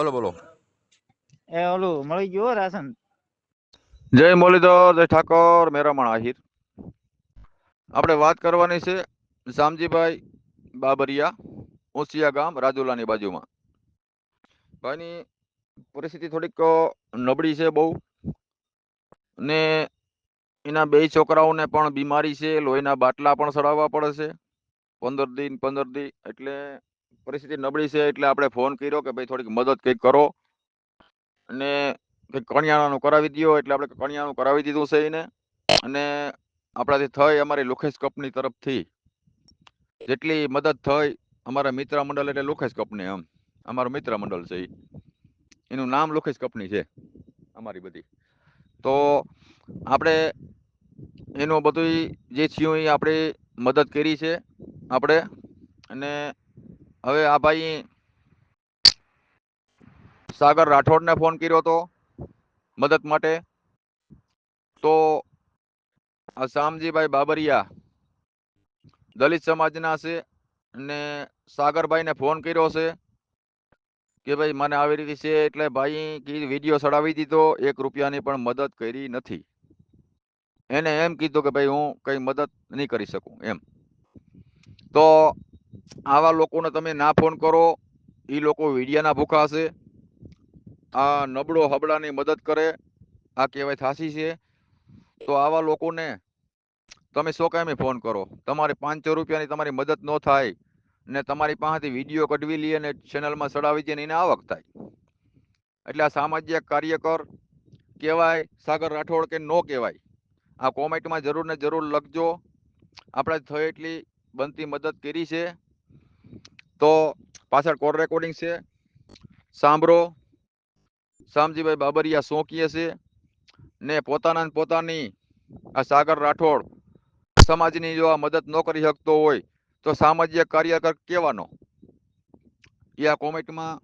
બોલો બોલો. એ ઓલું મળી ગયું હો રાશન. જય મુરલીધર, જય ઠાકોર, મેરામણ આહિર. આપણે વાત કરવાની છે શામજીભાઈ બાબરિયા, ઓસિયા ગામ, રાજુલાની બાજુમાં. ભાઈની પરિસ્થિતિ થોડીક નબળી છે બહુ, ને એના બે છોકરાઓને પણ બીમારી છે, લોહીના બાટલા પણ ચડાવવા પડે છે 15 દી. એટલે પરિસ્થિતિ નબળી છે. એટલે આપણે ફોન કર્યો કે ભાઈ થોડીક મદદ કંઈક કરો અને કંઈક કણિયાણાનું કરાવી દો. એટલે આપણે કણિયાણું કરાવી દીધું છે એને. અને આપણાથી થઈ અમારી લુખેશ કંપની તરફથી જેટલી મદદ થઈ, અમારા મિત્ર મંડળ એટલે લુખેશ કંપની, એમ અમારું મિત્ર મંડળ છે, એનું નામ લુખેશ કંપની છે અમારી બધી. તો આપણે એનું બધું જે થયું એ આપણે મદદ કરી છે આપણે. અને હવે આ ભાઈ સાગર રાઠોડને ફોન કર્યો હતો મદદ માટે. તો આ શામજીભાઈ બાબરિયા દલિત સમાજના છે, અને સાગરભાઈને ફોન કર્યો છે કે ભાઈ મને આવી રીતે છે. એટલે ભાઈ વિડીયો ચડાવી દીધો, 1 રૂપિયાની પણ મદદ કરી નથી. એને એમ કીધું કે ભાઈ હું કઈ મદદ નહીં કરી શકું એમ. તો આવા લોકોને તમે ના ફોન કરો, એ લોકો વિડિયાના ભૂખા છે. આ નબળો હબળાની મદદ કરે આ કહેવાય થાસી છે. તો આવા લોકોને તમે સો કામે ફોન કરો. તમારે 500 રૂપિયાની તમારી મદદ ન થાય ને તમારી પાસેથી વિડીયો કઢવી લે અને ચેનલમાં ચડાવી દે ને એને આવક થાય. એટલે આ સામાજિક કાર્યકર કહેવાય સાગર રાઠોડ કે નો કહેવાય? આ કોમેન્ટમાં જરૂર ને જરૂર લખજો. આપણે થઈ એટલી બનતી મદદ કરી છે. તો પાછળ કોલ રેકોર્ડિંગ છે, સાંભળો. શામજીભાઈ બાબરિયા શું કહે છે ને પોતાની આ સાગર રાઠોડ સમાજની જો આ મદદ ન કરી શકતો હોય તો સામાજિક કાર્યકર કહેવાનો એ આ કોમેન્ટમાં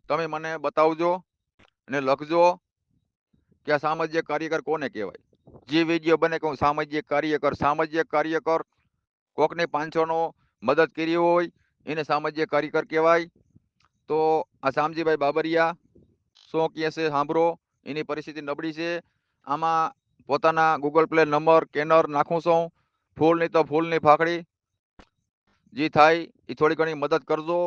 તમે મને બતાવજો અને લખજો કે આ સામાજિક કાર્યકર કોને કહેવાય. જે વિડીયો બને કહું સામાજિક કાર્યકર કોકને 500નો મદદ કરી હોય એને સામાજિક કાર્યકર કહેવાય. તો આ શામજીભાઈ બાબરિયા શું કહે છે સાંભળો. એની પરિસ્થિતિ નબળી છે. આમાં પોતાના ગૂગલ પ્લે નંબર કેનર નાખું છું. ફૂલની તો ફૂલની ફાકડી જે થાય એ થોડી ઘણી મદદ કરજો,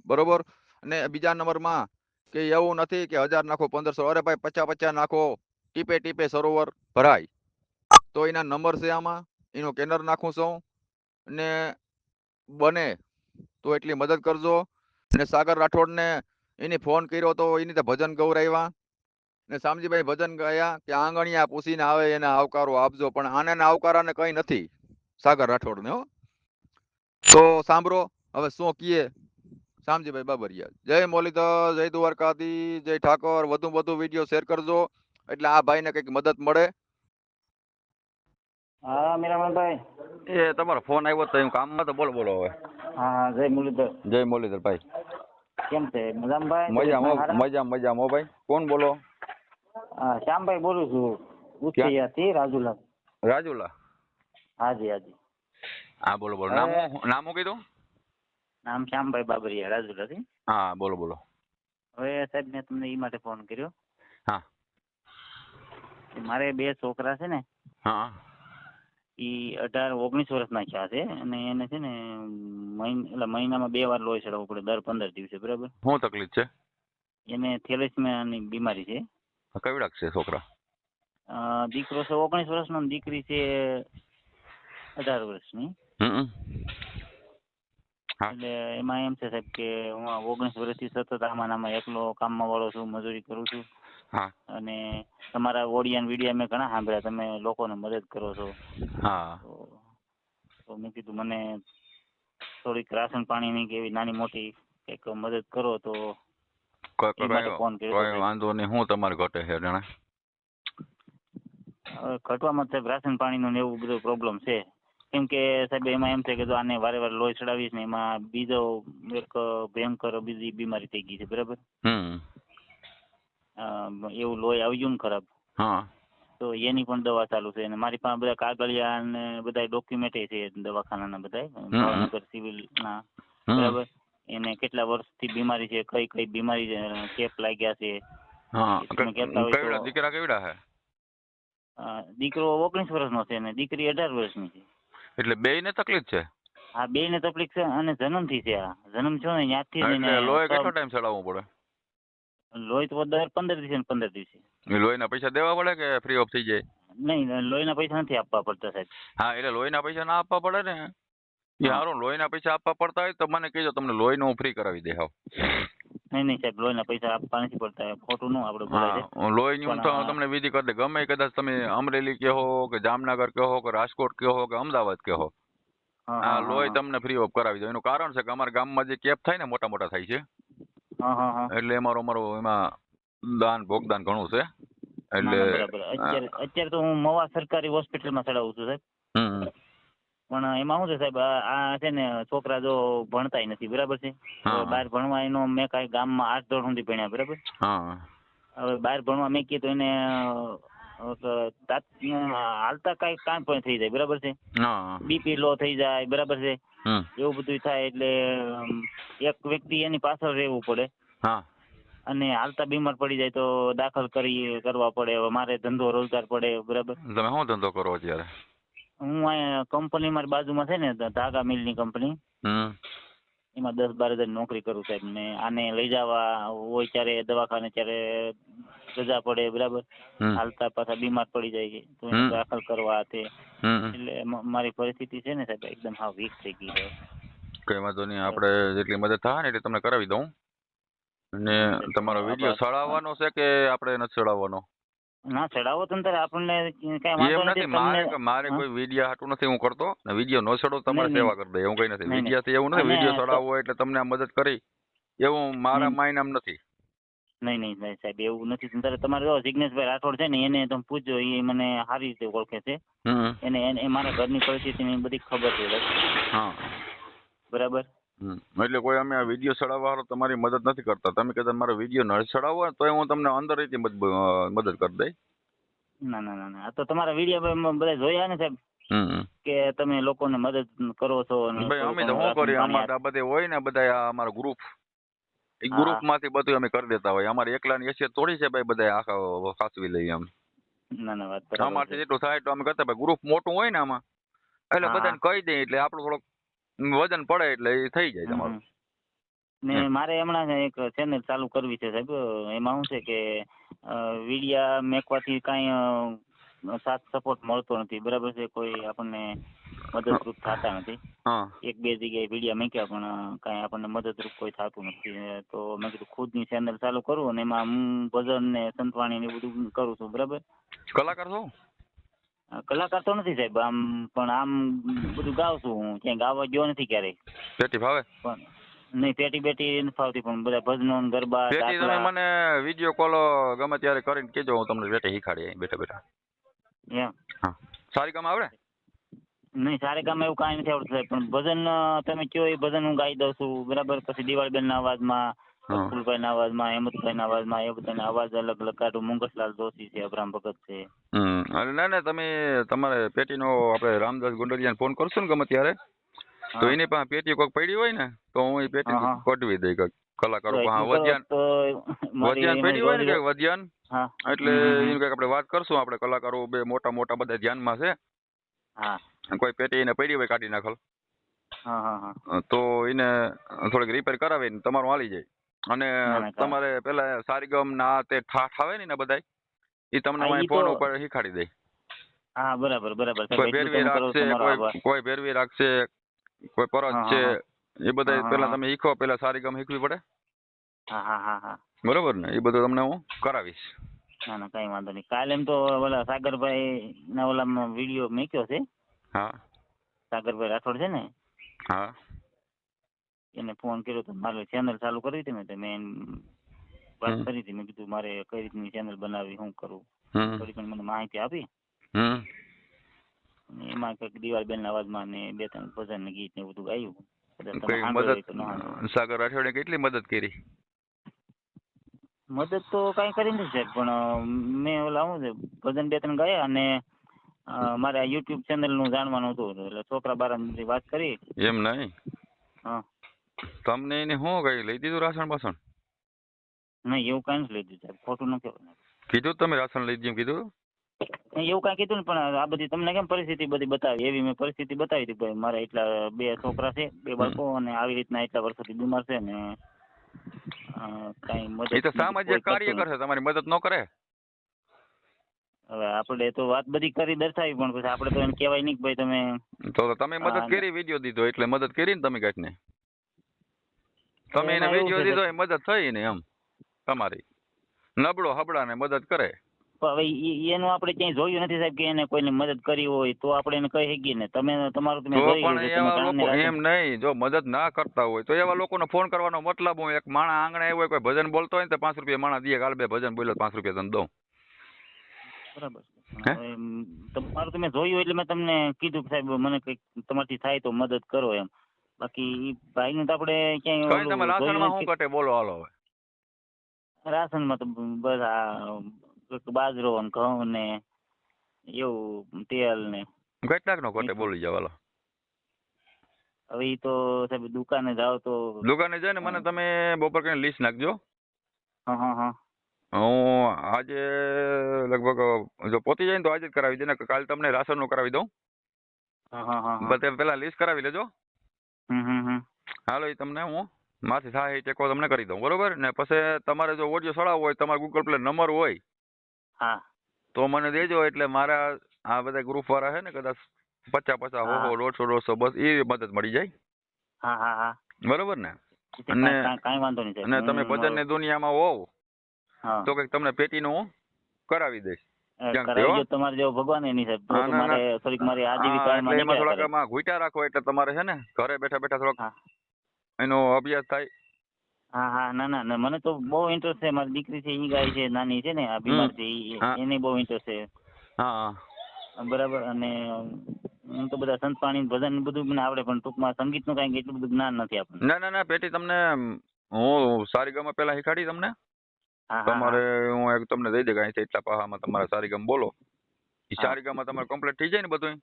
બરોબર. અને બીજા નંબરમાં કે એવું નથી કે 1000 નાખો 1500, અરે ભાઈ 50 નાખો, ટીપે ટીપે સરોવર ભરાય. તો એના નંબર છે આમાં, એનું કેનર નાખું છું. અને બને તો એટલી મદદ કરજો. અને સાગર રાઠોડને એને ફોન કર્યો તો એની તો ભજન ગૌરાવ્યા ને શામજીભાઈ ભજન ગાયા કે આંગણિયા પૂછીને આવે એને આવકારો આપજો. પણ આને આવકારાને કંઈ નથી સાગર રાઠોડને, હો. તો સાંભળો હવે શું કીએ શામજીભાઈ બાબરિયા. જય મુરલીધર, જય દ્વારકાધીશ, જય ઠાકોર. વધુ વિડીયો શેર કરજો એટલે આ ભાઈને કંઈક મદદ મળે. હા મીરામણભાઈ. એ તમારો ફોન આવ્યો તો હું કામમાં તો બોલો હવે. હા જય મુરલીધર. જય મુરલીધર ભાઈ. કેમ છે મજામાં? મજામાં હો ભાઈ. કોણ બોલો? હા શ્યામભાઈ બોલું છું, ઉચૈયાથી, રાજુલા. રાજુલા? હાજી. હા બોલો. નામ શું કીધું? નામ શ્યામભાઈ બાબરિયા, રાજુલાથી. હા બોલો. હવે સાહેબ મેં તમને એ માટે ફોન કર્યો. હા. મારે 2 છોકરા છે ને, હા. એ 18-19 વર્ષના થયા છે. અને એને છે ને મહિનામાં 2 વાર લોહી ચડાવવું પડે, દર 15 દિવસે, બરાબર. શું તકલીફ છે? એને થેલેસેમિયાની બીમારી છે. કેવડાક છે છોકરા? દીકરો છે 19 વર્ષનો, દીકરી છે 18 વર્ષની. એટલે એમાં એમ છે સાહેબ કે હું 19 વર્ષથી સતત આમાં એકલો કામમાં વાળો છું, મજૂરી કરું છું. અને તમારા ઓડિયા વિડીયા મેં ઘણા સાંભળ્યા, તમે લોકોને મદદ કરો છો. તો મેં કીધું મને થોડીક રાશન પાણીની કે એવી નાની મોટી કંઈક મદદ કરો તો એ માટે ફોન કર્યો. વાંધો નહીં. હું તમારે ઘટે છે જણા ઘટવામાં સાહેબ રાશન પાણીનો ને એવું બધું પ્રોબ્લેમ છે. કેમ કે સાહેબ એમાં એમ છે કે જો આને વારે લોહી ચડાવીશ ને એમાં બીજો એક ભયંકર બીજી બીમારી થઈ ગઈ છે, બરાબર. એવું લોહી આવી ગયું ને ખરાબ, તો એની પણ દવા ચાલુ છે. અને મારી પાસે બધા કાગળિયા અને બધા ડોક્યુમેન્ટ છે દવાખાનાના, બધા ભાવનગર સિવિલના, બરાબર. એને કેટલા વર્ષથી બીમારી છે, કઈ કઈ બીમારી ચેપ લાગ્યા છે. હા, એ તમે કહેતા હોય કેવડા તો દીકરા કેવડા હે? દીકરો 19 વર્ષનો છે અને દીકરી 18 વર્ષની છે. એટલે બેયને તકલીફ છે? આ બે ને તકલીફ છે અને જન્મથી છે. આ જન્મ છે ને ત્યાંથી જ એટલે એને લોહી કેટલો ટાઈમ ચડાવવું પડે? લોહી તો દર 15 દિવસે ને 15 દિવસે. લોહીના પૈસા દેવા પડે કે ફ્રી ઓફ થઈ જાય? નહીં, લોહીના પૈસા નથી આપવા પડતા સાહેબ. હા, એટલે લોહીના પૈસા ના આપવા પડે ને એ હા. સારું. લોહીના પૈસા આપવા પડતા હોય તો મને કહેજો, તમને લોહીનું હું ફ્રી કરાવી દે. હાવ નહીં સાહેબ, લોહીના પૈસા આપવા નથી પડતા. ખોટું ન આપણે બોલાય છે. હા, લોહીની હું પણ તમને વિધિ કરી દે. ગમે કદાચ તમે અમરેલી કહો કે જામનગર કહો કે રાજકોટ કહો કે અમદાવાદ કહો, હા આ હા હા લોહી હા તમને ફ્રી ઓફ કરાવી દો. એનું કારણ છે કે અમારા ગામમાં જે કેપ થાય ને મોટા મોટા થાય છે, હા હા હા. એટલે અમારું એમાં દાન ભોગદાન ઘણું છે. ના એટલે ના બરાબર. અત્યારે તો હું મવા સરકારી હોસ્પિટલમાં ચડાવું છું સાહેબ. હમ પણ એમાં શું છે સાહેબ, આ છે ને છોકરા જો ભણતાય નથી, બરાબર છે. હા બહાર ભણવા એનો મેં કાંઈ ગામમાં 8 ધોરણ સુધી ભણ્યા, બરાબર. હા હવે બહાર ભણવા મેં કીધું એને હાલતા કાંઈ પણ થઈ જાય, બરાબર છે. હા બીપી લો થઈ જાય, બરાબર છે. હમ એવું બધું થાય એટલે એક વ્યક્તિ એની પાછળ રહેવું પડે. હા અને હાલતા બીમાર પડી જાય તો દાખલ કરવા પડે. હવે મારે ધંધો રોજગાર પડે, બરાબર. તમે શું ધંધો કરો અત્યારે? હું અહીંયા કંપની મારી બાજુમાં છે ને, ધાગા મિલની કંપની, હમ એમાં 10-12 હજાર નોકરી કરું સાહેબ. ને આને લઈ જવા હોય ત્યારે દવાખાને, ત્યારે રજા પડે, બરાબર. હમ હાલતા પાછા બીમાર પડી જાય છે તો એને હમ દાખલ કરવા તે. હમ એટલે મારી પરિસ્થિતિ છે ને સાહેબ, એકદમ હાવ વીક થઈ ગઈ છે. કઈ વાંધો નહીં, આપણે જેટલી મદદ થાય ને એટલી તમને કરાવી દઉં. અને ના સાહેબ, તમારો વિડીયો ચડાવવાનો છે કે આપણે નથી ચડાવવાનો? ના ચડાવો તો ને આપણને કઈ વાંધો એમ નથી. નથી, મારે કોઈ વિડીયો હાટું નથી હું કરતો. વિડીયો નો ચડો તમારે સેવા કરી દે એવું કઈ નથી. નહીં વિડીયો થી એવું નથી, અને વિડીયો ચડાવવો એટલે તમને આ મદદ કરી એવું મારા માઇન્ડ આમ નથી. નહીં સાહેબ, એવું નથી. તમારે જો જિગ્નેશભાઈ રાઠોડ છે ને, એને તમે પૂછજો, એ મને સારી રીતે ઓળખે છે. એને મારા ઘરની પરિસ્થિતિની બધી ખબર છે સાહેબ. હા બરાબર. એટલે કોઈ અમે આ વિડીયો ચડાવવા હારું તમારી મદદ નથી કરતા. તમે કદાચ મારો વિડીયો ન ચડાવો હોય તો હું તમને અંદર રીતે મદદ કરી દઈ. ના આ તો તમારા વિડીયો બધા જોયા ને સાહેબ, કે તમે લોકોને મદદ કરો છો. ભાઈ અમે તો શું કરીએ, અમારે આ બધે હોય ને બધા અમારો ગ્રુપ, એ ગ્રુપ માંથી બધું અમે કરી દેતા હોય. અમારે એકલાની હેસિયત થોડી છે ભાઈ બધા આખા સાચવી લઈએ એમ. ના વાત બરાબર. અમારથી જેટલું થાય તો અમે કરતા. ભાઈ ગ્રુપ મોટું હોય ને આમાં, એટલે બધાને કહી દઈએ એટલે આપણું થોડુંક વજન પડે એટલે એ થઈ જાય તમારું. ને મારે હમણાં એક ચેનલ ચાલુ કરવી છે સાહેબ. એમાં શું છે કે વિડીયા મેકવાથી કાંઈ સાથ સપોર્ટ મળતો નથી, બરાબર છે. કોઈ આપણને મદદરૂપ થતા નથી. 1-2 જગ્યાએ વિડીયા મૂક્યા પણ કાંઈ આપણને મદદરૂપ કોઈ થતું નથી. તો મેં કીધું ખુદની ચેનલ ચાલુ કરું અને એમાં હું ભજન ને સંતવાણી ને એ બધું કરું છું, બરાબર. કલાકાર છો? કલાકાર તો નથી સાહેબ, પણ આમ બધું ગાઉં છું હું. ક્યાંય ગાવા ગયો નથી ક્યારેય. પેટી ભાવે? પણ નહીં, પેટી નથી ફાવતી, પણ બધા ભજનો ગરબા પેટી તમે મને વિડીયો કોલ ગમે ત્યારે કરીને કહેજો, હું તમને પેટી શીખાડી બેઠા. એમ? હા. સારી કામ આવડે? નહીં, સારે કામ એવું કાંઈ નથી આવડતું સાહેબ, પણ ભજન તમે કહો એ ભજન હું ગાઈ દઉં છું, બરાબર. પછી દિવાળીબેનના અવાજમાં, ફૂલભાઈના અવાજમાં, હેમંતભાઈના અવાજમાં, એ બધાના અવાજ અલગ અલગ કાઢું. મુંગસલાલ જોશી છે, અબ્રામ ભગત છે. ના તમે તમારે પેટીનો આપણે રામદાસ ગુંડરિયાને ફોન કરશું ને ગમે ત્યારે, તો એની પાસે પેટી કોઈક પડી હોય ને તો હું એ પેટી કઢવી દઈ. કલાકારો વધ્યાન પડી હોય ને કે વધ્યાન, એટલે એનું કઈક આપણે વાત કરશું. આપણે કલાકારો બે મોટા મોટા બધા ધ્યાનમાં છે. કોઈ પેટી એને પડી હોય કાઢી નાખલ, તો એને થોડીક રિપેર કરાવીને તમારું હાલી જાય. અને તમારે પેલા સારીગમ ના તે ઠાઠ આવે ને બધા, એ તમને ફોન ઉપર શીખાડી દે. હા બરાબર. કોઈ ભેરવી રાખશે, કોઈ ભેરવી રાખશે, કોઈ પરત છે, એ બધા પેલા તમે શીખો. પેલા સારીગમ શીખવી પડે. બરોબર ને? એ બધું તમને હું કરાવીશ. ના કઈ વાંધો નહીં. કાલે એમ તો ઓલા સાગરભાઈ ના ઓલામાં વિડીયો મૂક્યો છે. હા, સાગરભાઈ રાઠોડ છે ને, હા, એને ફોન કર્યો તો મારે ચેનલ ચાલુ કરવી હતી ને, તો મેં વાત કરી હતી. મેં કીધું મારે કઈ રીતની ચેનલ બનાવી, શું કરું, થોડી પણ મને માહિતી આપી. એમાં કંઈક દિવાળીબેનના અવાજમાં ને 2-3 ભજન ને ગીત ને બધું ગાયું. સાગર રાઠોડે કેટલી મદદ કરી? મદદ તો કઈ કરી નથી સાહેબ, પણ મેં ઓલા શું છે ભજન 2-3 ગાયા અને મારે આ યુટ્યુબ ચેનલ નું જાણવાનું હતું, એટલે છોકરા બારા વાત કરી. એમ નહીં, તમને એને શું કઈ લઈ દીધું રાશન બાસણ? નહીં એવું કાંઈ નથી લીધું સાહેબ, ખોટું ન કહેવાય. કીધું તમે રાશન લઈ દીધું કીધું? નહીં, એવું કાંઈ કીધું ને, પણ આ બધી તમને કેમ પરિસ્થિતિ બધી બતાવી, એવી મેં પરિસ્થિતિ બતાવી હતી ભાઈ, મારે એટલા 2 છોકરા છે, 2 બાળકો, અને આવી રીતના એટલા વર્ષોથી બીમાર છે ને કાંઈ મદદ એ તો સામાજિક કોઈ કાર્ય કરતું કરશે, તમારી મદદ ન કરે. હવે આપણે તો વાત બધી કરી દર્શાવી, પણ પછી આપણે તો એને કહેવાય નહીં કે ભાઈ તમે તો તમે મદદ હા, કરી, વિડીયો દીધો એટલે મદદ કરી ને તમે કાંઈક ને. તમે એને એમાં એવું વિડીયો છે દીધો એ મદદ થઈ ને એમ તમારી. નબળો હબળાને મદદ કરે. પણ હવે એનું આપણે ક્યાંય જોયું નથી સાહેબ કે એને કોઈને મદદ કરી હોય, તો આપણે એને કહી શકીએ ને. તમારું તમે તો જોયું પણ છે, તમે એવા કામને લોકો રાતે એમ નહીં, જો મદદ ના કરતા હોય તો એવા લોકોને ફોન કરવાનો મતલબ હું, એક માણસ આંગણે આવ્યો હોય, કોઈ ભજન બોલતો હોય ને તો 5 રૂપિયા માણસ દે, કાલ 2 ભજન બોલ્યો 5 રૂપિયા તને દઉં. બરાબર છે. હે? હવે તમારું તમે જોયું એટલે મેં તમને કીધું કે સાહેબ મને કંઈક તમારથી થાય તો મદદ કરો એમ. બાકી ઈ ભાઈને તો આપણે ક્યાંય કઈ તમે ઓલું રાશનમાં જોયું શું નથી. કટે બોલો હાલો હવે. રાશનમાં તો બસ આ બાજરો ને ઘઉં ને એવું તેલ ને કેટલાક નો કટે મીઠું. બોલી જાવ હાલો. હવે ઈ તો સાહેબ દુકાને જાવ તો દુકાને જઈને મને તમે બપોર કરીને લિસ્ટ નાખજો. હા હા હા હું આજે લગભગ જો પહોંચી જાય ને તો આજે જ કરાવી દે ને, કાલ તમને રાશનનું કરાવી દઉં. હા હા હા હા. બધે પેલા લિસ્ટ કરાવી લેજો. હમ. હાલો એ તમને હું માથી સહાય ટેકો તમને કરી દઉં, બરોબર ને? પછી તમારે જો ઓડિયો ચડાવવો હોય, તમારા ગૂગલ પ્લે નંબર હોય હા તો મને દેજો, એટલે મારા આ બધા ગ્રુપ વાળા છે ને, કદાચ 50 હા 100 બસ એ મદદ મળી જાય, હા હા હા. બરોબર ને? ઈ અને કાંઈ વાંધો નહીં સાહેબ. અને તમે ભજનની દુનિયામાં હોવ હા તો કંઈક તમને પેટીનું હું કરાવી દઈશ. ક્યાંક કરાવી હો. દો તમારે જેવો ભગવાન એની સાહેબ. તો હા, તો ના, ના. મારે થોડીક મારી હા, આજીવિકા એટલે એમાં એમાં નીકળ્યા થોડાક કરે. એમાં ઘૂંટા રાખો, એટલે તમારે છે ને ઘરે બેઠા બેઠા થોડોક હા એનો અભ્યાસ થાય. હા ના મને તો બહુ ઇન્ટરેસ્ટ છે. મારી દીકરી છે, ઈ ગાય છે, નાની છે ને, આ બીમાર છે, હા એને બહુ ઇન્ટરેસ્ટ છે. હા બરાબર. અને હું તો બધા સંત પાણી ભજન બધું મને આવડે, પણ ટૂંકમાં સંગીતનું કાંઈ એટલું બધું જ્ઞાન નથી આપણને. ના પેટી તમને હું સારીગામાં પેલા શીખાડી તમને. હા હા હા તમારે હું એક તમને દઈ દે કાંઈ એટલા પાહામાં તમારે સારીગામ બોલો. એ હા સારીગામાં તમારે કમ્પ્લીટ થઈ જાય ને બધું.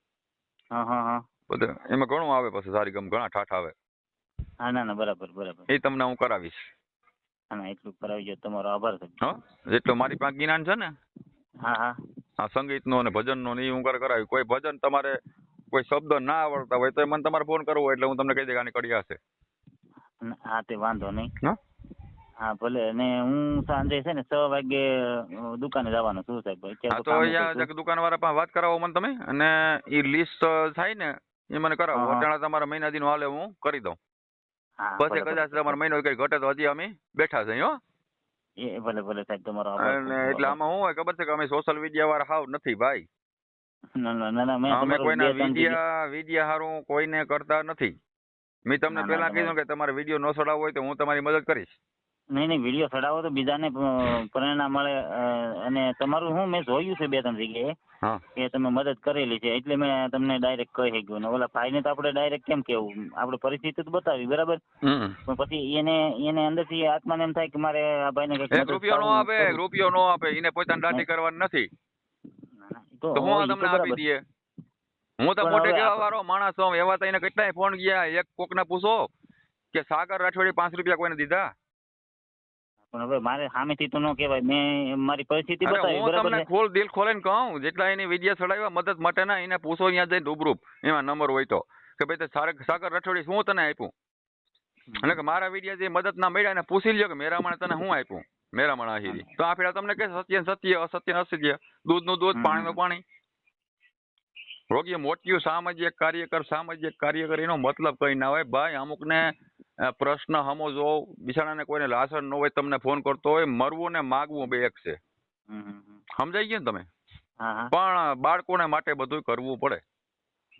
હા. બધું એમાં ઘણું આવે, પછી સારીગામ ઘણા ઠાઠ આવે. હા ના બરાબર. એ તમને હું કરાવીશ. હા ના, એટલું કરાવી દો. તમારો આભાર સાહેબ. હા, જેટલો મારી પાસે જ્ઞાન છે ને હા આ સંગીતનો અને ભજનનો ને એ હું કરાવી. કોઈ ભજન તમારે કોઈ શબ્દ ના આવડતા હોય તો મને તમારે ફોન કરવો હોય એટલે હું તમને કહી દે આની કડી હશે. હા તે વાંધો નહીં. હા હા ભલે. અને હું સાંજે છે ને 6 વાગે દુકાને જવાનો છું સાહેબ. અત્યારે હા, તો તો કામ ઉપર છું. અહીંયા દુકાનવાળા પાસે વાત કરાવો મને તમે, અને એ લિસ્ટ થાય ને એ મને કરાવો. હા અટાણા તમારા મહિના દીનું હાલે હું કરી દઉં. હા પછી ભલે કદાચ તમારા મહિનો કઈ ઘટે તો હજી અમે બેઠા છે હો. એ ભલે સાહેબ. તમારો આભાર, અને ખૂબ ખૂબ એટલે આભાર. આમાં શું હોય ખબર છે કે અમે સોશિયલ મીડિયા વાળા હાવ નથી ભાઈ. ના મેં અમે તમારું કોઈના 2-3 જગ્યાએ. વિડિયા હારું કોઈને કરતા નથી. મેં તમને ના પહેલા તમારું કીધું કે તમારે વિડીયો ન ચડાવવો હોય તો હું તમારી મદદ કરીશ. નહીં વિડીયો ચડાવો તો બીજાને પ્રેરણા મળે. અને તમારું હું મેં જોયું છે 2-3 જગ્યાએ હા કે તમે મદદ કરેલી છે, એટલે મેં તમને ડાયરેક્ટ કહી ગયું. ને ઓલા ભાઈને તો આપણે ડાયરેક્ટ કેમ કેવું, આપણે પરિસ્થિતિ તો બતાવી બરાબર, હમ. પણ પછી એને અંદરથી આત્માને એમ થાય કે મારે આ ભાઈને કંઈક એક મદદ રૂપિયો નો કરવું આપે, એક રૂપિયો નો આપે, એને પોતાની દાઢી કરવાની નથી. ના, તો હું આ ઈ તમને તો આપી બરાબર. દઈએ. હું તો પણ મોઢે હવે કેવા વાળો માણસ છું. એવા તો એને કેટલાય ફોન ગયા. એક કોકને પૂછો કે સાગર રાઠોડી 5 રૂપિયા કોઈને દીધા? પણ હવે મારે સામેથી તો ન કહેવાય. મેં મારી પરિસ્થિતિ અરે બતાવી હું બરાબર તમને છે. ખોલ દિલ ખોલીને કહું, જેટલા એની વિડીયો ચડાવ્યા મદદ માટેના એને પૂછો, અહીંયા જઈને રૂબરૂપ એમાં નંબર હોય તો, કે ભાઈ તે સાગર રાઠોડી શું તને આપ્યું, એટલે કે મારા વિડીયો જે મદદ ના મળ્યા એને પૂછી લ્યો કે મેરામણે તને શું આપ્યું, મેરામણ આહિરી. તો આ ફેરા તમને કે સત્ય સત્ય, અસત્ય અસત્ય, દૂધનું દૂધ, પાણીનું પાણી. રોગીએ મોટિયું સામાજિક કાર્યકર એનો મતલબ કઈ ના હોય ભાઈ. અમુકને પ્રશ્ન સમજો, બિચારાને કોઈને લાસણ ન હોય, તમને ફોન કરતો હોય, મરવું ને માગવું બે એક છે. સમજાઈ ગયા ને તમે? હા પણ બાળકોને માટે બધું કરવું પડે.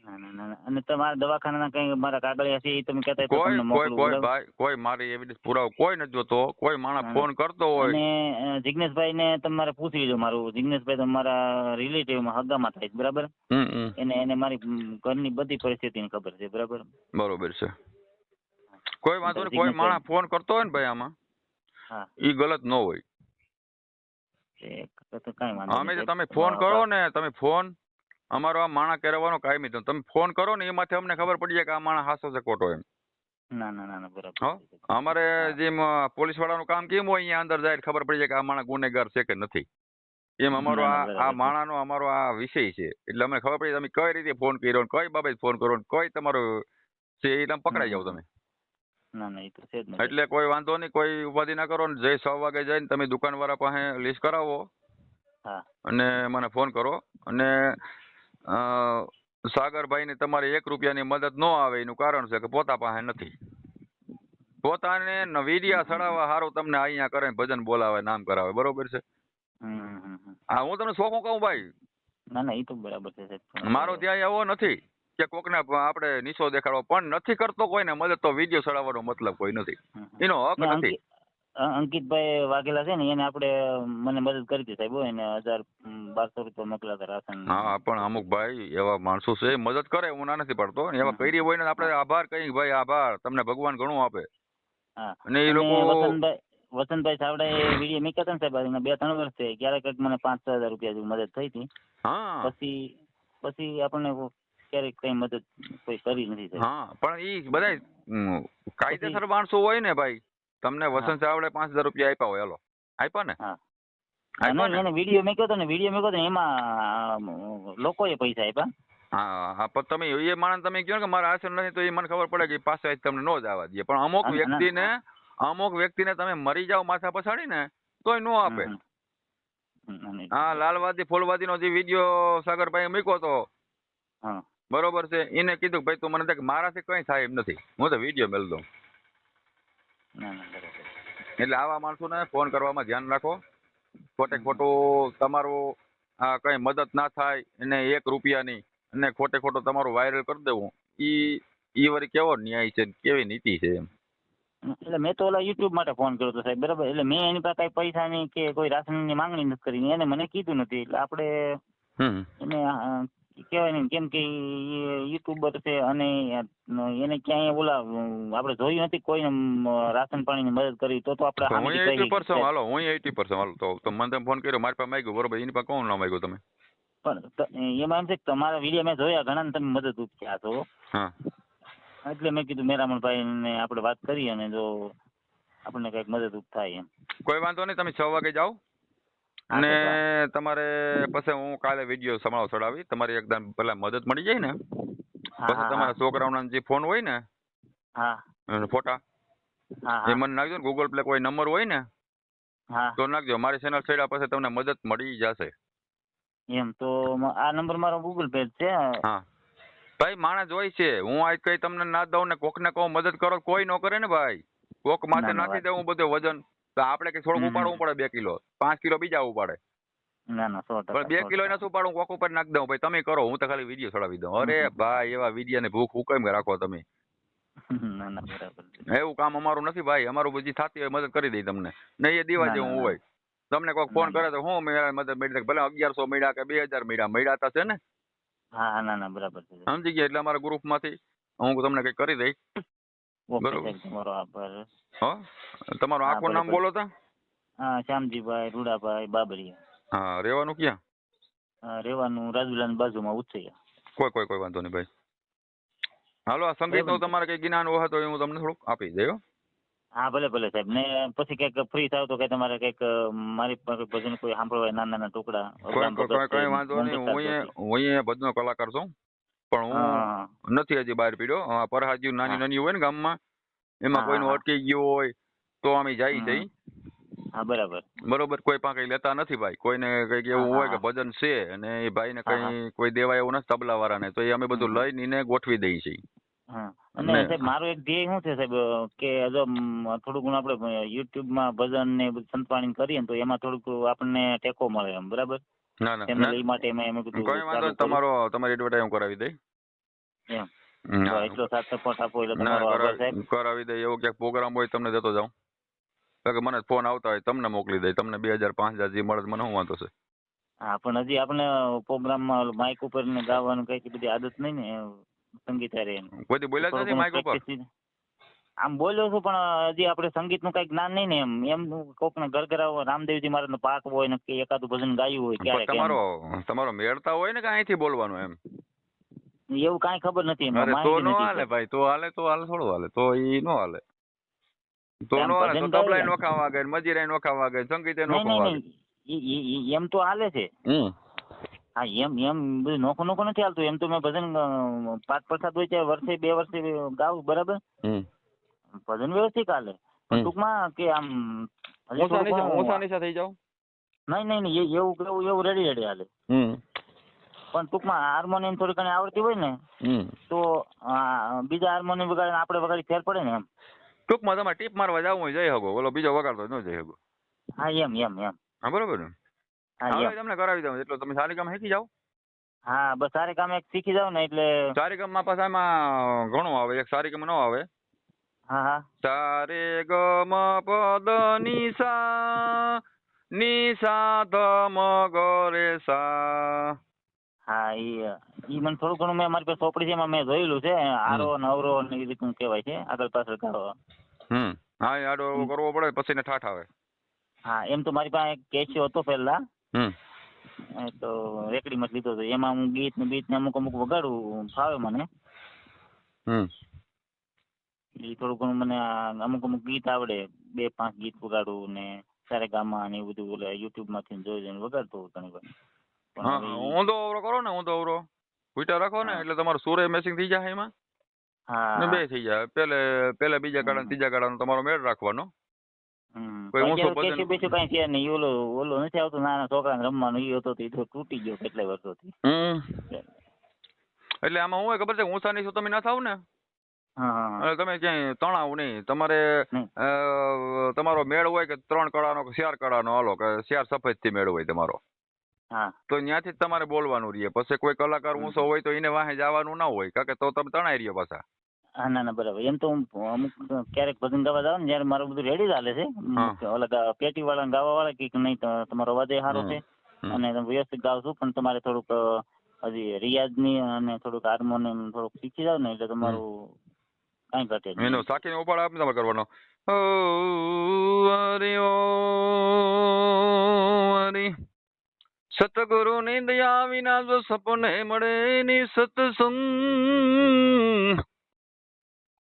ના. અને તમારા દવાખાનાના કઈ મારા કાગળિયા છે એ તમે કહેતા હોય તો તમને મોકલું કોઈ બરાબર. ભાઈ, કોઈ મારી એવિડન્સ પુરાવો કોઈ નથી જોતો. કોઈ માણસ ના. ફોન કરતો હોય. અને જિગ્નેશભાઈને તમારે પૂછી લેજો. મારું જિગ્નેશભાઈ તમારા રિલેટિવમાં હગામાં થાય છે બરાબર. હમ. એને મારી ઘરની બધી પરિસ્થિતિની ખબર છે બરાબર. બરોબર છે. કોઈ વાંધો નહીં. કોઈ જિગ્નેશભાઈ. માણસ ફોન કરતો હોય ને ભાઈ આમાં, હા એ ગલત ન હોય. તો કાંઈ વાંધો અમે નહીં જે સાહેબ. તમે ફોન તમારો કરો આભાર. ને, તમે ફોન અમારો આ માણસ કહેવાનો કાયમી. તમે ફોન કરો ને એમાંથી અમને ખબર પડી જાય કે આ માણસ હાસો છે ખોટો એમ. ના ના ના ના, બરાબર હો છે. અમારે હા. જેમ પોલીસ વાળાનું કામ કેમ હોય અહીંયા અંદર જાય ખબર પડી જાય કે આ માણસ ગુનેગાર છે કે નથી. એમ અમારો ના ના, આ બરાબર છે. માણાનો અમારો આ વિષય છે એટલે અમને ખબર પડી તમે કઈ રીતે ફોન કર્યો ને કઈ બાબતે ફોન કર્યો ને કઈ તમારું છે એ તમે પકડાઈ જાવ તમે. ના ના, એ તો છે જ ને એટલે કોઈ વાંધો નહીં, કોઈ ઉપાધિ ના કરો ને જે 6 વાગે જઈને તમે દુકાનવાળા પાસે લિસ્ટ કરાવો હા. અને મને ફોન કરો. અને અ, સાગરભાઈને તમારે 1 રૂપિયાની મદદ ન આવે એનું કારણ છે કે પોતા પાસે નથી. પોતાને વીડિયા ચડાવવા સારું તમને અહીંયા કરે ભજન બોલાવે નામ કરાવે બરોબર છે. હા હું તમને શોખું કહું ભાઈ, ના ના, એ તો બરાબર છે સાહેબ, પણ મારો હવે ધ્યેય એવો નથી કે કોકને આપણે નીચો દેખાડવો, પણ નથી કરતો કોઈને મદદ તો વિડીયો ચડાવવાનો મતલબ કોઈ નથી, એનો હક ને નથી. અંકિતભાઈ વાઘેલા છે ને, એને આપણે મને મદદ કરી હતી સાહેબ હો. એને 1000-1200 રૂપિયા મોકલ્યા હતા રાશન. હા પણ અમુક ભાઈ એવા માણસો છે મદદ કરે, હું ના નથી પાડતો, એવા કરી હોય ને આપણે આભાર કહીએ ભાઈ આભાર તમને ભગવાન ઘણું આપે. હા. અને એ અને લોકો વસંતભાઈ ચાવડાએ વિડીયો મૂક્યા હતા ને સાહેબ, એના 2-3 વર્ષ થયા, ક્યારેક કંઈક મને 5-6 હજાર રૂપિયા જેવી મદદ થઈ હતી. હા પછી આપણને ક્યારેક કઈ મદદ કોઈ કરી નથી સાહેબ. હા પણ ઈ બધા પછી કાયદેસર માણસો હોય ને ભાઈ, તમને હા વસંત ચાવડે 5000 રૂપિયા આપ્યા હોય, હાલો આપ્યા ને હા. આપ્યા નહીં, ને. એને વિડીયો મૂક્યો હતો ને એમાં લોકોએ પૈસા આપ્યા. હા હા પણ તમે એ માણસ તમે કહો ને કે મારા આશર નથી તો એ મને ખબર પડે કે પાસે તમને ન જ આવવા દે, પણ અમુક વ્યક્તિને તમે મરી જાવ માથા પછાડી ને તોય નો આપે. હા લાલવાદી ફૂલવાદીનો જે વિડીયો સાગરભાઈ મૂક્યો હતો હા. બરોબર છે, એને કીધું ભાઈ તું મને દેખ મારાથી કઈ થાય એમ નથી, હું તો વિડીયો મેળ દઉં. ના ના, બરાબર. એટલે આવા માણસોને ફોન કરવામાં ધ્યાન રાખો. ખોટે ખોટું તમારું કઈ મદદ ના થાય એને 1 રૂપિયાની અને ખોટે ખોટું તમારું વાયરલ કરી દેવું, ઈ વળી કેવો ન્યાય છે કેવી નીતિ છે એમ. એટલે મેં તો ઓલા યુટ્યુબ માટે ફોન કર્યો હતો સાહેબ, બરાબર. એટલે મેં એની પાસે કઈ પૈસાની કે કોઈ રાશનની માંગણી નથી કરી, એને મને કીધું નથી. એટલે આપણે હમ એને કહેવાય ને, કેમ કે યુટ્યુબર છે અને એને ક્યાંય ઓલા આપણે જોયું નથી કોઈને રાશન પાણીની મદદ કરી, તો આપણે હું સામેથી 80% કહી. હાલો, હું 80% હાલો તો મને તમે ફોન કર્યો મારી પાસે માંગ્યું બરોબર, એની પાસે કોણ ના માંગ્યું તમે. પણ એમાં એમ છે કે તમારા વિડીયો મેં જોયા ઘણા ને, તમે મદદરૂપ થયા છો. હા એટલે મેં કીધું મેરામણભાઈ ને આપણે વાત કરીએ અને જો આપણને કંઈક મદદરૂપ થાય એમ. કોઈ વાંધો નહીં, તમે 6 વાગે જાઓ હા ને સાહેબ. હા તમારે પછી હું કાલે વિડીયો સમાળો ચડાવી તમારી એકદમ પેલા મદદ મળી જાય ને હા પછી હા હા તમારા છોકરાઓના જે ફોન હોય ને હા ફોટા હા એ હા મને નાખજો ને, ગૂગલ પ્લે કોઈ નંબર હોય ને હા. તો નાખજો, મારી ચેનલ છેડ્યા પછી તમને મદદ મળી જશે. એમ તો આ નંબર મારો ગૂગલ પે છે. હા ભાઈ માણસ હોય છે, હું આજ કઈ તમને ના દઉં ને કોકને કહું મદદ કરો, કોઈ ન કરે ને ભાઈ. કોક માથે ના ના નાખી વાત. દેવું બધું વજન તો આપણે કઈ થોડુંક ઉપાડવું પડે 2 કિલો 5 કિલો બીજા ઉપાડે, ના ના, 100%, પણ 2 કિલો 100%. નથી ઉપાડું, કોક ઉપર નાખી દઉં ભાઈ તમે કરો, હું તો ખાલી વિડીયો ચડાવી દઉં. અરે ભાઈ એવા વિડીયો ને ભૂખ હુકમ રાખો તમે. ના ના, બરાબર છે. એવું કામ અમારું નથી ભાઈ, અમારું બધી થતી હોય મદદ કરી દઈ તમને, નહીં એ દીવા ના ના જેવું ના હોય. તમને કોઈક ના ફોન કરે ના. તો હું મેળા મદદ મળી, ભલે 1100 મળ્યા કે 2000 મળ્યા, મળ્યા તો છે ને. હા હા, ના ના, બરાબર છે. સમજી ગયા, એટલે અમારા ગ્રુપમાંથી હું તમને કઈ કરી દઈ. ઓકે બરોબર. સાહેબ, તમારો આભાર. હો તમારું હા આખું ભલે નામ ભલે. બોલો તા. હા, શ્યામજીભાઈ રૂડાભાઈ બાબરિયા. હા રહેવાનું ક્યાં. રહેવાનું રાજુલાની બાજુમાં ઉછૈયા. કોઈ વાંધો નહીં ભાઈ. હાલો આ બરાબર સંગીતનું ને સાહેબ? તમારે કઈ જ્ઞાન હોય તો એ હું તમને થોડુંક આપી દઈ હો. હા ભલે ભલે સાહેબ. ને પછી કંઈક ફ્રી થાવ તો કઈ તમારે કંઈક મારી પાસે ભજન કોઈ સાંભળવા નાના નાના ટુકડા અબ્રામ ભગત છે, કઈ વાંધો નહીં, મોહમ્મદ હું સાહેબ. અહીંયા ભજનો કલાકાર છું પણ હા હું નથી હજી બહાર પીડ્યો. પરહાજી નાની હા નાની હોય ને ગામમાં એમાં હા હા કોઈનું હા. અટકી ગયું હોય તો અમે જાય છે. હા બરાબર. બરોબર, કોઈ પાસે કઈ લેતા નથી ભાઈ, કોઈને કઈક હા એવું હા હોય કે હા ભજન છે અને એ ભાઈને હા હા. કઈ કોઈ દેવાય એવું નથી તબલા વાળાને, તો એ અમે બધું લઈને એને ગોઠવી દઈએ છીએ. હા. અને અને સાહેબ મારો એક ધ્યેય શું છે સાહેબ, કે જો થોડું ઘણું આપણે યુટ્યુબમાં ભજન ને બધું સંતવાણી કરીએ ને તો એમાં થોડુંક આપણને ટેકો મળે એમ, બરાબર. ના ના ચેનલ એ માટે મેં કઈ કીધું વાંધો ચાલુ નહીં, કરું તમારી એડવર્ટાઈઝ હું કરાવી દઈ. એમ. તો હા એટલો સાથ સપોર્ટ આપો એટલે ના તમારો આભાર સાહેબ. કરાવી દઈ, એવો ક્યાંક પ્રોગ્રામ હોય તમને જતો જાઉં, કે મને ફોન આવતા હોય તમને મોકલી દઈ, તમને 2000 5000 જે મળે મને શું વાંધો છે. હા પણ હજી આપણે પ્રોગ્રામમાં માઇક ઉપર ને ગાવાનું કઈ બધી આદત નહીં ને સંગીત હારે એમ. કોઈ બોલ્યા જ થોડું નથી ઘણું માઇક ઉપર. પ્રેક્ટિસ આમ બોલ્યો છું પણ હજી આપણે સંગીતનું કંઈક જ્ઞાન નહીં ને એમ કોકને ગરગરા રામદેવજી મહારાજનો પાઠ હોય ને કે એકાદું ભજન ગાયું હોય પણ ક્યારેક એમ. તમારો મેળતા હોય ને કે અહીંથી બોલવાનું એમ. એવું કાંઈ ખબર નથી એમાં, અરે તો માહિતી નો નથી. હાલે ભાઈ, તો હાલે થોડું હાલે, તો ઈ નો હાલે, તો આમ નો હાલે. તો ભજન તબલાય ગાય નોખા વાગે, મજીરાય નોખા વાગે, સંગીતે નહીં નોખું નહીં વાગે. નહીં એમ તો હાલે છે. હા એમ બધું નોખું નથી હાલતું. એમ તો મેં ભજન પાંચ પ્રસાદ હોય છે વર્ષે 2 વર્ષે ગાવું બરાબર. ભજન વ્યવસ્થિત હાલે, પણ ટૂંકમાં કે આમ હજી થોડું ઘણું ઊંચા નીચા થઈ જાવ. નહીં એવું રેડી હાલે. પણ ટૂંકમાં હાર્મોનિયમ થોડી ઘણી આવડતી હોય ને તો બીજા હાર્મોનિયમ વગાડે આપણે વગાડી ફેર પડે ને એમ. ટૂંકમાં તમારે ટીપ મારવા જવું હોય જઈ શકો, બોલો બીજો વગાડતો ન જઈ શકો. હા એમ હા બરોબર ને. હા હવે એમ. તમને કરાવી દઉં, એટલે તમે સારી કામ શીખી જાઓ. હા બસ સારે કામ એક શીખી જાવ ને એટલે. સારી કામમાં પાછા એમાં ઘણું આવે, એક સારી કામ ન આવે. હા સારે ગમ પદ નિસા નિસા ધમ ગરે સા. હા ઈ મને થોડું ઘણું મેં મારી પાસે ચોપડી છે એમાં મેં જોયેલું છે. આરો નવરો ને એ રીતનું કહેવાય છે, આગળ પાછળ ગાવા. હા એ આડો કરવો પડે પછી ને ઠાઠ આવે. હા એમ તો મારી પાસે કેસ્યો હતો પહેલા, તો રેકડીમાં જ લીધો હતો. એમાં હું ગીત ને અમુક વગાડું ફાવે મને. એ થોડું ઘણું મને અમુક ગીત આવડે, 2-5 ગીત વગાડું ને સારે ગામમાં ને એવું બધું ઓલા યુટ્યુબ માંથી જોઈને વગાડતો ઘણી વાર. હા ઊંધો અવરો કરો ને, ઊંધો અવરો ઉલટા રાખો ને એટલે તમારું સુરે મેચિંગ થઈ જાય એમાં. હા બે થઈ જાય, પેલે બીજા ગાળા ત્રીજા ગાળાનો તમારો મેળ રાખવાનો. કોઈ ઊંચો ભજન બેસ્યું કઈ છે નહીં. ઓલો નથી આવતું નાના છોકરાને રમવાનું, એ હતો એ તો તૂટી ગયો કેટલાય વર્ષોથી. એટલે આમાં હું ખબર છે, ઊંચા નીચું તમે ના થાવ ને હા એટલે તમે ક્યાંય તણાવ નહીં. તમારે તમારો મેળ હોય કે 3 કળાનો કે 4 કળાનો, હાલો કે 4 સફેદ થી મેળ હોય તમારો, હા તો ત્યાંથી જ તમારે બોલવાનું રહીએ. પછી કોઈ કલાકાર ઊંચો હોય તો એને વાહે જવાનું ના હોય, કારણ કે તો તમે તણાઈ રહ્યો પાછા. હા ના બરાબર. એમ તો હું અમુક ક્યારેક ભજન ગાવા જાવ ને જયારે મારું બધું રેડી ચાલે છે, ઓલા પેટી વાળા ગાવા વાળા કે નહીં તમારો અવાજ સારો છે અને તમે વ્યવસ્થિત ગાવ છું, પણ તમારે થોડુંક હજી રિયાઝની અને થોડુંક હાર્મોનિયમ થોડુંક શીખી જાવ ને એટલે તમારું કઈ ઘટે નહીં. એનો સાકીને ઉપાડ આપને તમારે કરવાનો. હરિ ઓ હરિ સતગુરુ ની દયા વિના જો સપને મળે ની સત્સંગ,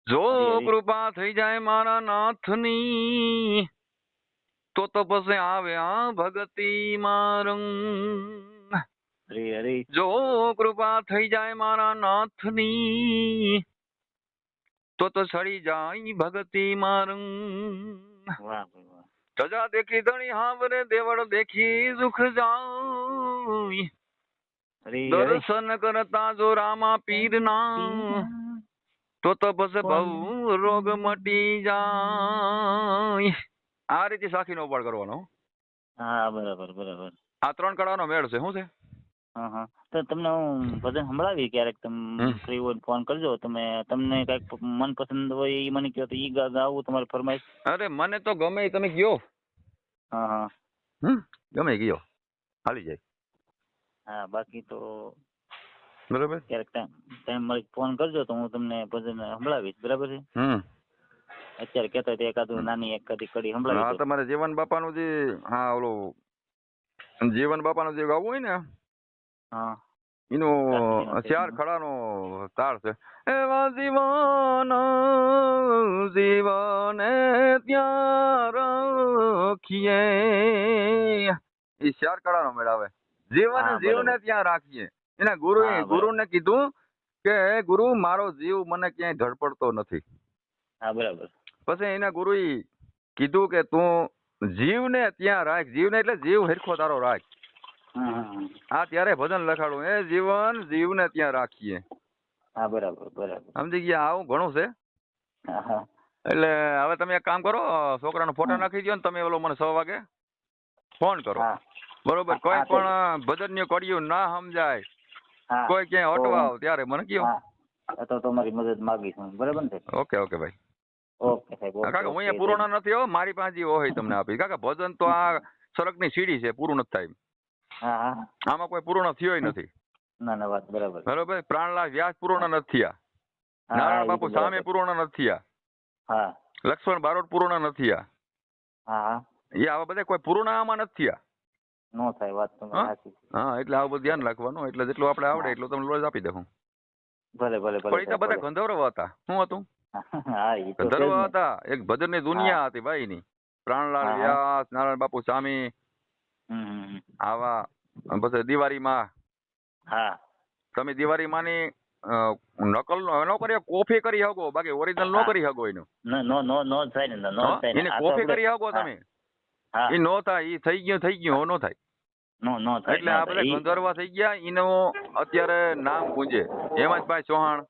જો કૃપા થઈ જાય મારા નાથની તો પછી આવે આ ભગતિ મારંગ. જો કૃપા થઈ જાય મારા નાથની તો સડી જાય ભગતિ મારંગ. સજા દેખી ધણી હાવરે દેવળ દેખી સુખ જાય, દર્શન કરતા જો રામા પીર ના તો પછી બહુ રોગ મટી જાય. આ રીતે સાખીનો ઉપાડ કરવાનો. હા બરાબર. આ 3 કળાનો મેળ છે. શું છે? હા તો તમને હું ભજન સંભળાવી ક્યારેક, તમે ફ્રી હોય ફોન કરજો. તમને કઈક મનપસંદ હોય એ મને કહો તો ઈ ગાવું તમારી ફરમાઈશ. અરે મને તો ગમે તમે ગયો. હા ગમે ગયો હાલી જાય. હા બાકી તો બરાબર. ક્યારેક ટાઈમ મળી ફોન કરજો તો હું તમને ભજન સંભળાવીશ. બરાબર છે. અત્યારે કહેતા હોય તો એકાદી કડી સંભળાવી. હા તમારે જીવન બાપાનું જે ઓલું જીવન બાપાનું જે ગાવું હોય ને, એનો 4 ખડાનો તાળ છે. એવા જીવન જીવને ત્યાં રાખીએ, એ 4 કળાનો મેળ આવે. જીવન જીવને ત્યાં રાખીએ. એના ગુરુને કીધું કે ગુરુ મારો જીવ મને ક્યાંય ધડપડતો નથી. હા બરાબર. પછી એના ગુરુએ કીધું કે તું જીવને ત્યાં રાખ. જીવને એટલે જીવ હરખો તારો રાખ. ત્યારે ભજન લખાડું, એ જીવન જીવને ત્યાં રાખીએ. હા બરાબર. સમજી ગયા? આવું ઘણું છે. એટલે હવે તમે એક કામ કરો, છોકરાનો ફોટો નાખી દો ને તમે ઓલો મને 6 વાગે ફોન કરો. બરોબર. કોઈ પણ ભજનની કડીયું ના સમજાય, કોઈ ક્યાંય અટવા આવ ત્યારે મને કયો. તો તમારી મદદ માંગીશું. બરાબર ને? ઓકે ભાઈ. ઓકે સાહેબ. કાકા હું અહીંયા પૂરો નથી હો, મારી પાસે હોય તમને આપી. કાકા ભજન તો આ સડકની સીડી છે, પૂરું નથી થાય. આમાં કોઈ પૂર્ણ થયો નથી. ના વાત બરાબર. બરોબર. પ્રાણલાલ વ્યાસ પૂર્ણ નથી થયા, નારાયણ બાપુ સામે પૂર્ણ નથી થયા, લક્ષ્મણ બારોટ પૂર્ણ નથી થયા. એ આવા બધા કોઈ પૂર્ણ આમાં નથી થયા. નો થાય વાત તમારી સાચી. હા એટલે આવું બધું ધ્યાન રાખવાનું. એટલે જેટલું આપણે આવડે એટલું તમને રોજ આપી દઉં. ભલે ભલે પણ એ તો ભલે બધા ગંધર્વ હતા. શું હતું? હા એ તો છે જ ગંધર્વ ને. હતા. એક ભજનની દુનિયા હતી ભાઈ ની. પ્રાણલાલ હા, હા. વ્યાસ, નારાયણ બાપુ સ્વામી, હમ. આવા. અને પછી દિવાળીમાં હા તમે દિવાળીમાંની નકલ ન કરી કોફી કરી શકો, બાકી ઓરિજિનલ નો હા. કરી શકો એનું. નો જ થાય ને, નો જ થાય ને. એને આ તો કોફી આપણે કરી શકો હા તમે. હા એ નો થાય, એ થઈ ગયું નો થાય. નો થાય એટલે નો આ થાય બધા ગંધર્વ થઈ ગયા. એનું અત્યારે નામ ગુંજે. હેમંતભાઈ ચૌહાણ.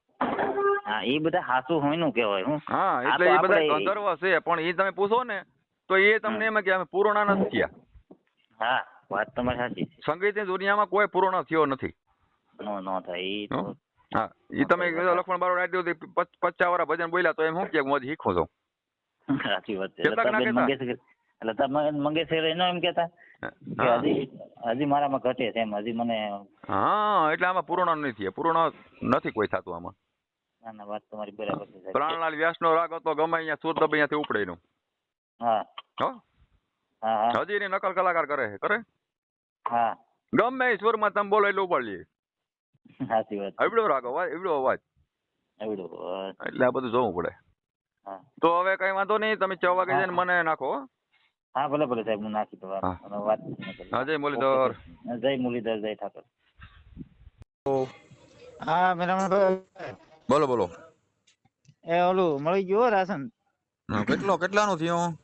હા એ બધા હાસુ હોય નું કહેવાય. હું હા, આ એટલે તો એ બધા આપણે ગંધર્વ છે. પણ એ તમે પૂછો ને તો એ તમને હમ. એમ કે અમે પૂર્ણ નથી થયા. હા વાત તમારી સાચી છે. સંગીતની દુનિયામાં કોઈ પૂર્ણ થયો નથી. નો થાય એ હો? તો હા, એ નો તમે થાય વાત. લક્ષ્મણ બારોટ આટલી બધી 50 વાળા ભજન બોલ્યા તો એમ શું કે હું હજી શીખું છું. સાચી વાત છે. કેટલાક ના લતાબેન કહેતા? મંગેશકર લતાબેન મંગેશકર એનો એમ કહેતા કે હા હજી મારામાં ઘટે છે એમ, હજી મને. હા, એટલે આમાં પૂર્ણ નથી. પૂર્ણ નથી કોઈ થતું આમાં. ના વાત તમારી બરાબર છે સાહેબ. પ્રાણલાલ વ્યાસનો રાગ હતો, ગમે અહીંયા સુર દબાઈ અહીંયાથી ઉપડે એનું. હા હો? હા હજી એની નકલ કલાકાર કરે. હા ગમે એ સુરમાં તમે બોલો એટલે ઉપાડી લઈએ. સાચી વાત છે. એવડો રાગ અવાજ, એવડો અવાજ. એવડું એટલે આ બધું જોવું પડે. હા તો હવે કઈ વાંધો નહીં, તમે 6 વાગે જઈને મને નાખો. હા ભલે સાહેબ હું નાખી દઉં. હા વાત હા, જય ઓકે મુરલીધર. સાહેબ. જય મુરલીધર, જય ઠાકર. હા મેરામણભાઈ, બોલો. એ ઓલું મળી ગયું હો રાશન. કેટલાનું થયું?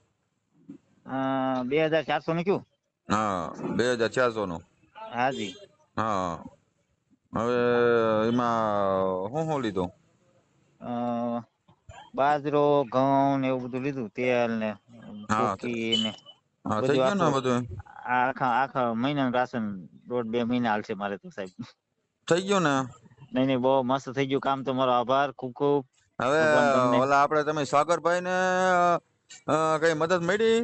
2400 ની કયું? હા, 2400 નું. હાજી. હા, હવે એમાં શું લીધું? બાજરો, ઘઉં ને એવું બધું લીધું. તેલ ને હા ભૂકી ને હા, થઈ બધું ગયું ને આખું. બધું. આખા મહિનાનું રાશન 1.5-2 મહિના હાલશે મારે તો સાહેબ. થઈ ગયું ને. નહીં બહુ મસ્ત થઈ ગયું કામ. તમારો આભાર ખૂબ. હવે ભગવાન તમને. ઓલા આપણે તમે સાગરભાઈ ને કઈ મદદ મળી?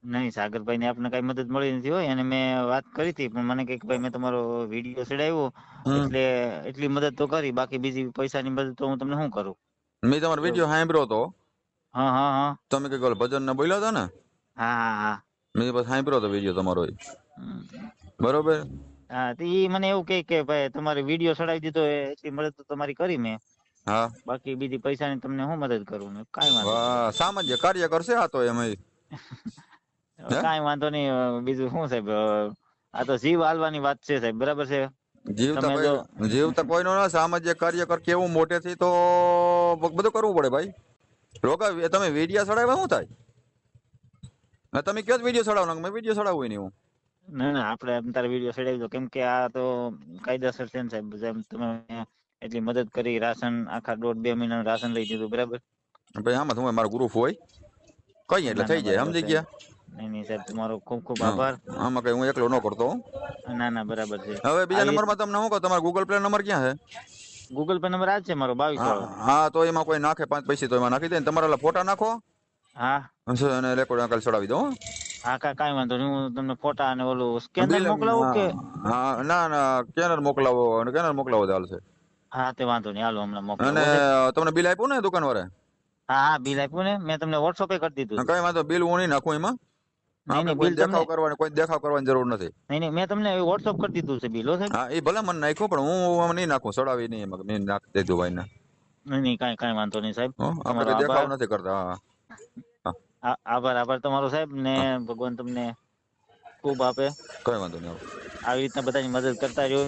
નહીં, સાગરભાઈ ને આપને કઈ મદદ મળી નથી હોય. અને મેં વાત કરી હતી, પણ મને કે ભાઈ મેં તમારો વિડીયો ચડાવ્યો હમ એટલે એટલી મદદ તો કરી, બાકી બીજી પૈસાની મદદ તો હું તમને શું કરું. મેં તમારો એવું. વિડીયો સાંભળ્યો હતો. હા. તમે કઈક ભજન ને બોલ્યા હતા ને. હા. મેં બસ સાંભળ્યો હતો વિડીયો તમારો. હમ. બરોબર. હા, તો ઈ મને એવું કે ભાઈ તમારે વિડીયો ચડાવી દીધો, એટલી મદદ તો તમારી કરી મેં. હા. બાકી બીજી પૈસાની તમને હું મદદ કરું? કાંઈ વાંધો નહીં. વાહ, સામાજ્ય કાર્ય કરશે આ તો એમ. હે કાંઈ વાંધો નહીં. બીજું શું સાહેબ, આ તો જીવ હાલવાની વાત છે સાહેબ. બરાબર છે. તમે જો જીવતા કોઈ નો સામાજિક કાર્યકર કેવું મોટેથી તો બધું કરવું પડે ભાઈ. તમે વિડીયો ચડાવ્યા શું થાય? તમે કયો વિડીયો ચડાવવાનો? મેં વિડીયો ચડાવવું નહીં હું. ના આપણે તારે વિડીયો ચડાવી દો, કેમ કે આ તો કાયદેસર છે ને સાહેબ. જેમ તમે એટલી મદદ કરી, રાશન આખા 1.5-2 મહિનાનું રાશન લઈ દીધું. બરાબર. ભાઈ આમાં શું મારો ગ્રુપ હોય કઈ એટલે થઈ ના જાય, બરાબર સમજી સાહેબ. ગયા? નહીં સાહેબ, તમારો ખૂબ હા, આભાર. આમાં કઈ હું એકલો ન કરતો. ના બરાબર છે. હવે બીજા આવી નંબરમાં તમને શું કહું, તમારો ગૂગલ પ્લે નંબર ક્યાં છે? ગૂગલ પે નંબર આ જ છે મારો, 22 વાળો. હા, તો એમાં કોઈ નાખે 5 પૈસા તો એમાં નાખી દે. તમારા ફોટા નાખો હા અને રેકોર્ડ કાલ ચડાવી દો. હા કાંઈ વાંધો નહીં. હું તમને ફોટા અને ઓલું સ્કેનર બિલ મોકલાવું કે? હા, ના કેનર મોકલાવો અને કેનર મોકલાવો ચાલશે. હા તે વાંધો નહીં, હાલો હમણાં અને મોકલાવો સાહેબ. તમને બિલ આપ્યું ને દુકાન વાળા? હા બિલ આપ્યું ને મેં તમને વોટ્સઅપે કરી દીધું હતું. કઈ વાંધો, બિલ હું નહીં નાખું એમાં. આપણે બિલ તમને કોઈ દેખાવ કરવાની જરૂર નથી. નહીં મેં તમને વોટ્સઅપ કરી દીધું છે બિલ, હો સાહેબ. હા, એ ભલે મને નાખ્યું, પણ હું નહીં નાખું, ચડાવી નહીં એમાં. મેં નાખી દેજો ભાઈ ને. નહીં કાંઈ વાંધો નહીં સાહેબ. આપણે તમારો કઈ આભાર. દેખાવ નથી કરતા. હા. આભાર તમારો સાહેબ ને. હા, ભગવાન તમને ખૂબ આપે. કઈ વાંધો નહીં. આવી રીતના બધાની મદદ કરતા રહ્યો.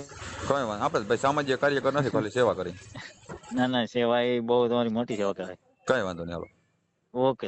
કઈ વાંધો, આપણે ભાઈ સામાજિક કાર્યકર નથી, ખાલી સેવા કરી. ના સેવા એ બહુ તમારી મોટી સેવા કહેવાય. કઈ વાંધો નહીં. ઓકે.